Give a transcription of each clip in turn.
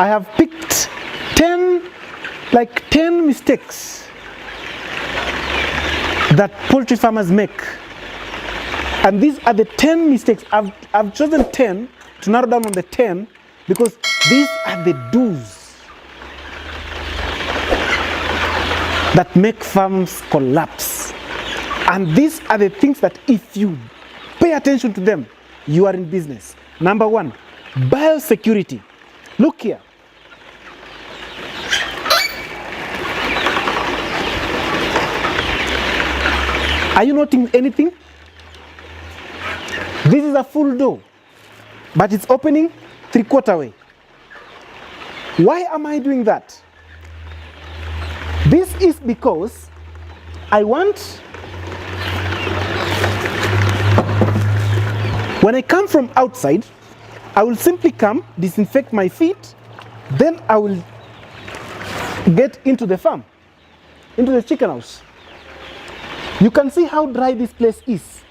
I have picked 10 mistakes that poultry farmers make. And these are the 10 mistakes. I've chosen 10 to narrow down on the 10 because these are the do's that make farms collapse. And these are the things that if you pay attention to them, you are in business. Number 1, biosecurity. Look here. Are you noting anything? This is a full door, but it's opening 3/4 way. Why am I doing that? This is because I want, when I come from outside, I will simply come, disinfect my feet, then I will get into the farm, into the chicken house. You can see how dry this place is.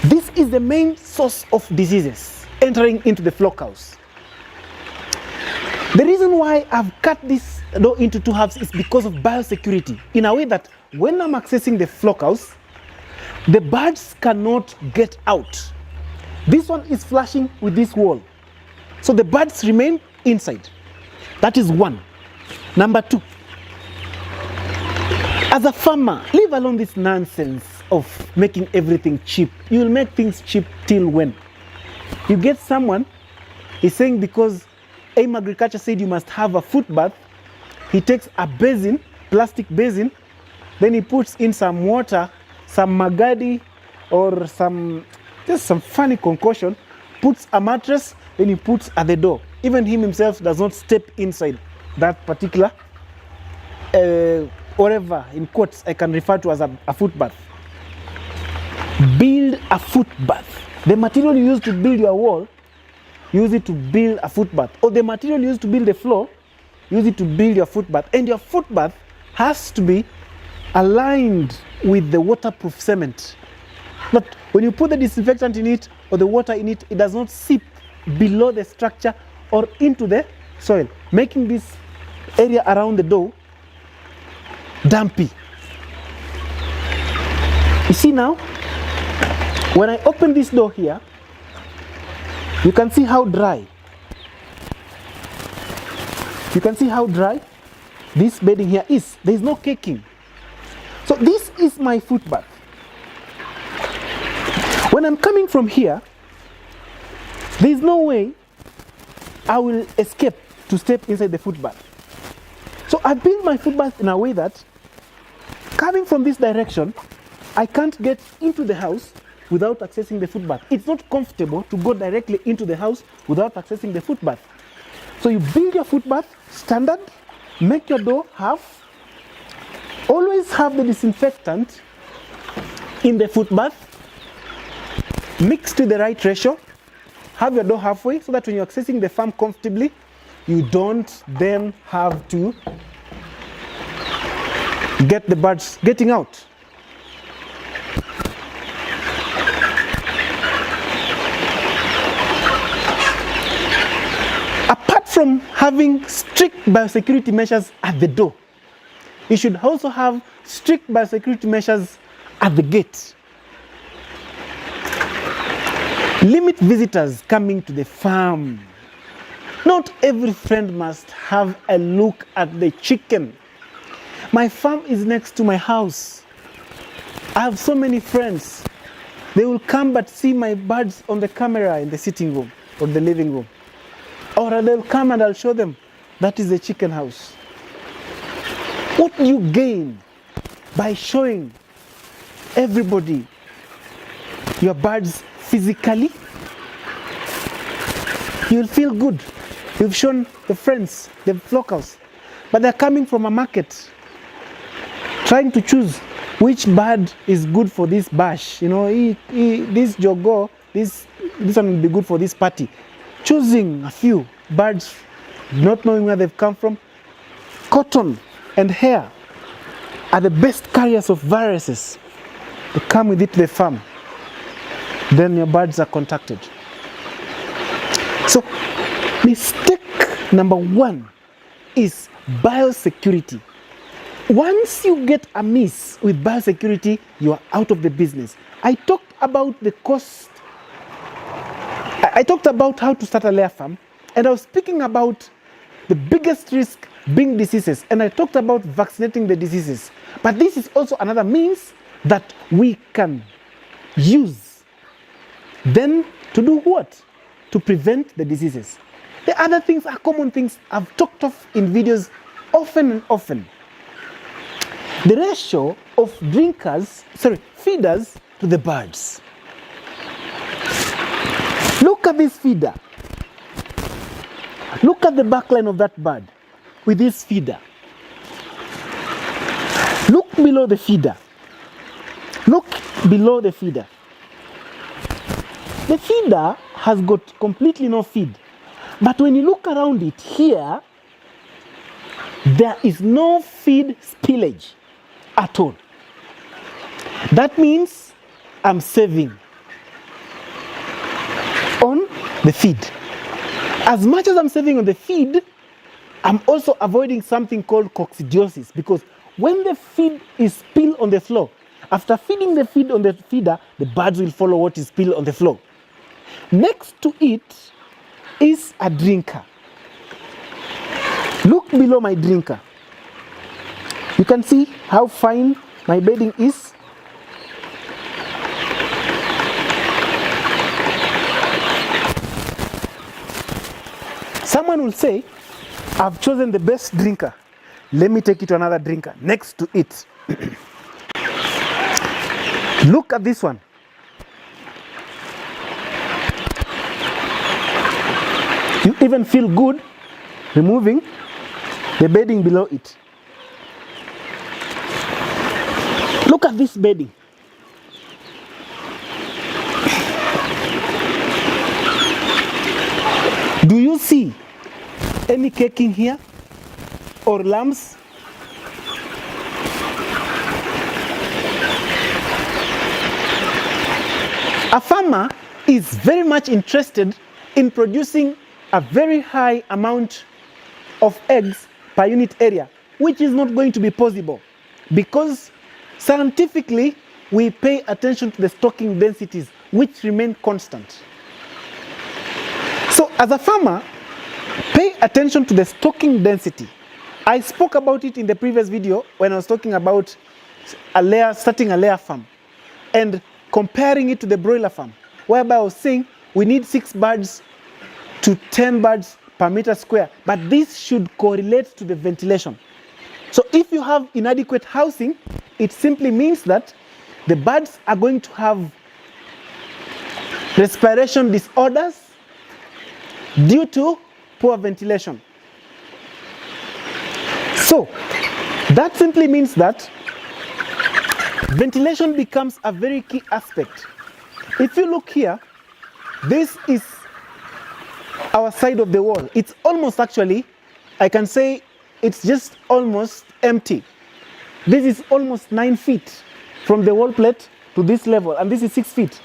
This is the main source of diseases entering into the flock house. The reason why I've cut this door into 2 halves is because of biosecurity, in a way that when I'm accessing the flock house, the birds cannot get out. This one is flashing with this wall, so the birds remain inside. That is 1. Number 2, as a farmer, leave alone this nonsense of making everything cheap. You will make things cheap till when? You get someone, he's saying because AIM Agriculture said you must have a foot bath, he takes a basin, plastic basin, then he puts in some water, some magadi, or just some funny concoction, puts a mattress, then he puts at the door. Even him himself does not step inside that particular, whatever, in quotes, I can refer to as a foot bath. Build a foot bath. The material you use to build your wall, use it to build a foot bath. Or the material you use to build the floor, use it to build your foot bath. And your foot bath has to be aligned with the waterproof cement. But when you put the disinfectant in it or the water in it, it does not seep below the structure or into the soil, making this area around the door dampy. You see now, when I open this door here, you can see how dry. You can see how dry this bedding here is. There is no caking. So this is my foot bath. When I'm coming from here, there is no way I will escape to step inside the foot bath. So I built my foot bath in a way that coming from this direction, I can't get into the house without accessing the foot bath. It's not comfortable to go directly into the house without accessing the foot bath. So you build your foot bath standard, make your door half, always have the disinfectant in the foot bath, mixed to the right ratio, have your door halfway so that when you're accessing the farm comfortably, you don't then have to get the birds getting out. Apart from having strict biosecurity measures at the door, you should also have strict biosecurity measures at the gate. Limit visitors coming to the farm. Not every friend must have a look at the chicken. My farm is next to my house. I have so many friends. They will come but see my birds on the camera in the sitting room or the living room. Or they'll come and I'll show them, that is the chicken house. What do you gain by showing everybody your birds physically? You'll feel good. You've shown the friends, the flockhouse, but they're coming from a market, trying to choose which bird is good for this bash. You know, this jogo, this one will be good for this party. Choosing a few birds, not knowing where they've come from. Cotton and hair are the best carriers of viruses. They come with it to the farm. Then your birds are contacted. So, mistake Number one is biosecurity. Once you get amiss with biosecurity, you are out of the business. I talked about the cost. I talked about how to start a layer farm, and I was speaking about the biggest risk being diseases, and I talked about vaccinating the diseases. But this is also another means that we can use then to do what? To prevent the diseases. The other things are common things I've talked of in videos often and often. The ratio of feeders to the birds. Look at this feeder. Look at the backline of that bird with this feeder. Look below the feeder. Look below the feeder. The feeder has got completely no feed. But when you look around it here, there is no feed spillage at all. That means I'm saving on the feed. As much as I'm saving on the feed, I'm also avoiding something called coccidiosis, because when the feed is spilled on the floor, after feeding the feed on the feeder, the birds will follow what is spilled on the floor. Next to it is a drinker. Look below my drinker. You can see how fine my bedding is. Someone will say, I've chosen the best drinker. Let me take it to another drinker next to it. Look at this one. You even feel good removing the bedding below it. Look at this bedding. Do you see any caking here or lambs? A farmer is very much interested in producing a very high amount of eggs per unit area, which is not going to be possible because scientifically we pay attention to the stocking densities, which remain constant. So as a farmer, pay attention to the stocking density. I spoke about it in the previous video when I was talking about starting a layer farm and comparing it to the broiler farm, whereby I was saying we need 6 birds to 10 birds per meter square, but this should correlate to the ventilation. So if you have inadequate housing, it simply means that the birds are going to have respiration disorders due to poor ventilation. So that simply means that ventilation becomes a very key aspect. If you look here, this is our side of the wall. It's almost, actually, I can say it's just almost empty. This is almost 9 feet from the wall plate to this level, and this is 6 feet.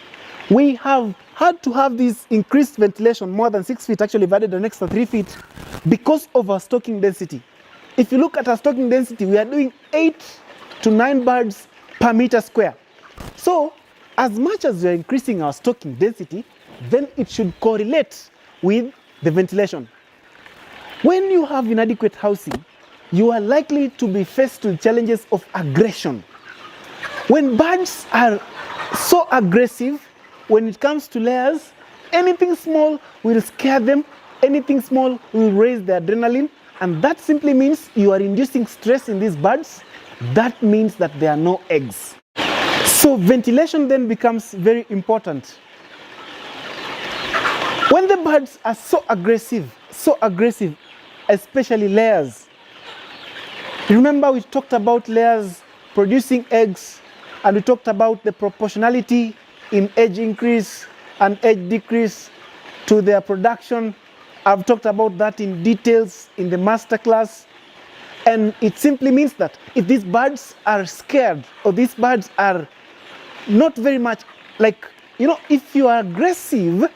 We have had to have this increased ventilation more than 6 feet, actually we've added an extra 3 feet because of our stocking density. If you look at our stocking density, we are doing 8 to 9 birds per meter square. So as much as we are increasing our stocking density, then it should correlate with the ventilation. When you have inadequate housing, you are likely to be faced with challenges of aggression. When birds are so aggressive, when it comes to layers, anything small will scare them, anything small will raise the adrenaline, and that simply means you are inducing stress in these birds. That means that there are no eggs. So ventilation then becomes very important. When the birds are so aggressive, especially layers. Remember we talked about layers producing eggs, and we talked about the proportionality in age increase and age decrease to their production. I've talked about that in details in the masterclass. And it simply means that if these birds are scared, or these birds are not very much, like, if you are aggressive,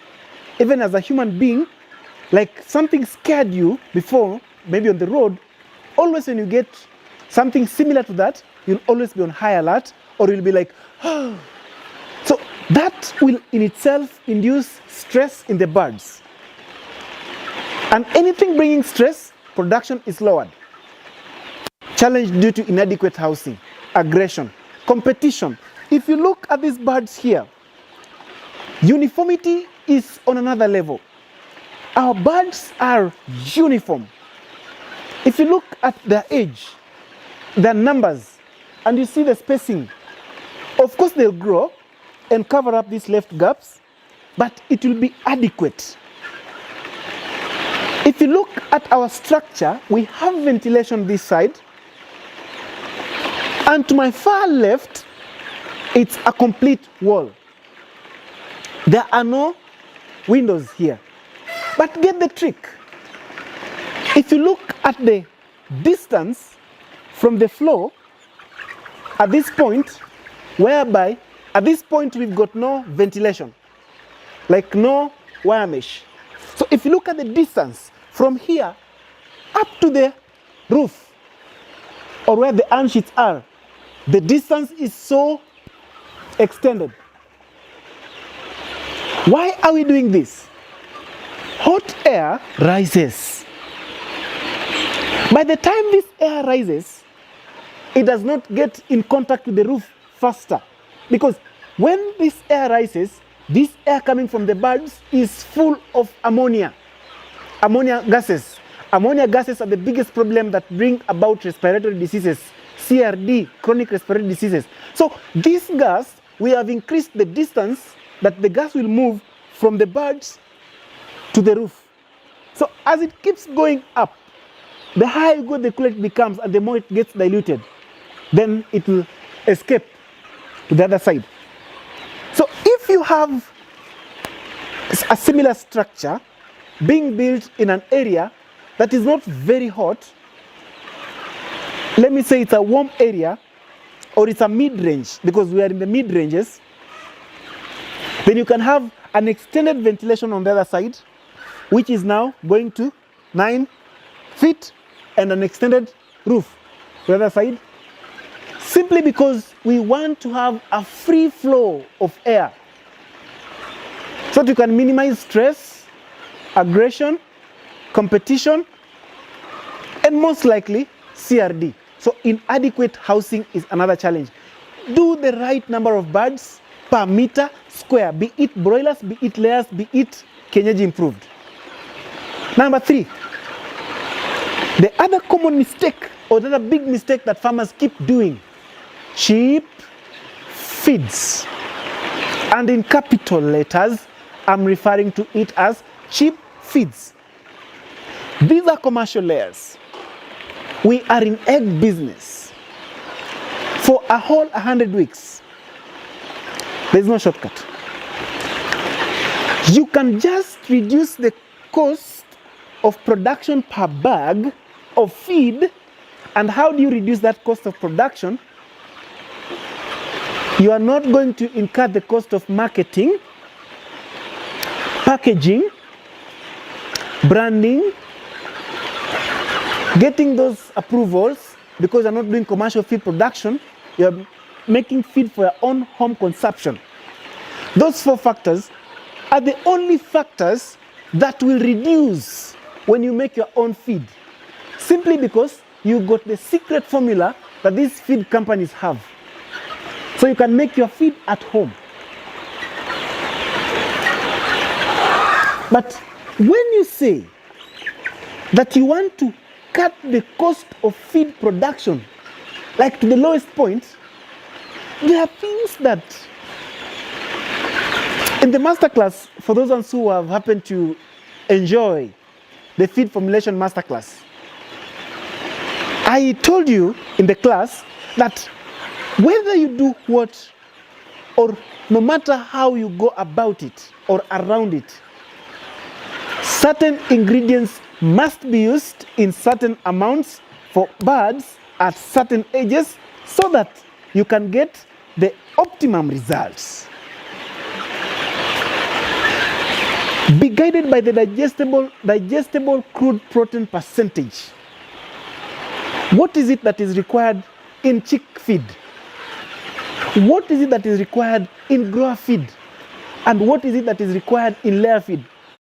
even as a human being, like something scared you before, maybe on the road, always when you get something similar to that, you'll always be on high alert, or you'll be like, oh. So that will in itself induce stress in the birds. And anything bringing stress, production is lowered. Challenge due to inadequate housing, aggression, competition. If you look at these birds here, uniformity is on another level. Our birds are uniform. If you look at their age, their numbers, and you see the spacing, of course they'll grow and cover up these left gaps, but it will be adequate. If you look at our structure, we have ventilation this side, and to my far left, it's a complete wall. There are no windows here. But get the trick. If you look at the distance from the floor at this point, whereby at this point we've got no ventilation, like no wire mesh. So if you look at the distance from here up to the roof, or where the iron sheets are, the distance is so extended. Why are we doing this? Hot air rises. By the time this air rises, it does not get in contact with the roof faster. Because when this air rises, this air coming from the birds is full of ammonia. Ammonia gases. Ammonia gases are the biggest problem that bring about respiratory diseases, CRD, chronic respiratory diseases. So this gas, we have increased the distance that the gas will move from the birds to the roof. So as it keeps going up, the higher you go, the cooler it becomes, and the more it gets diluted, then it will escape to the other side. So if you have a similar structure being built in an area that is not very hot, let me say it's a warm area, or it's a mid-range, because we are in the mid-ranges, then you can have an extended ventilation on the other side, which is now going to 9 feet, and an extended roof on the other side, simply because we want to have a free flow of air, so that you can minimize stress, aggression, competition, and most likely CRD. So inadequate housing is another challenge. Do the right number of birds per meter square, be it broilers, be it layers, be it kienyeji improved. Number 3, the other common mistake, or the other big mistake that farmers keep doing, cheap feeds. And in capital letters, I'm referring to it as cheap feeds. These are commercial layers. We are in egg business. For a whole 100 weeks, there's no shortcut. You can just reduce the cost of production per bag of feed. And how do you reduce that cost of production? You are not going to incur the cost of marketing, packaging, branding, getting those approvals, because you're not doing commercial feed production, you're making feed for your own home consumption. Those 4 factors are the only factors that will reduce when you make your own feed, simply because you got the secret formula that these feed companies have. So you can make your feed at home. But when you say that you want to cut the cost of feed production, like to the lowest point, there are things that, in the masterclass, for those ones who have happened to enjoy the feed formulation masterclass, I told you in the class that whether you do what, or no matter how you go about it or around it, certain ingredients must be used in certain amounts for birds at certain ages, so that you can get the optimum results. Be guided by the digestible crude protein percentage. What is it that is required in chick feed? What is it that is required in grower feed? And what is it that is required in layer feed?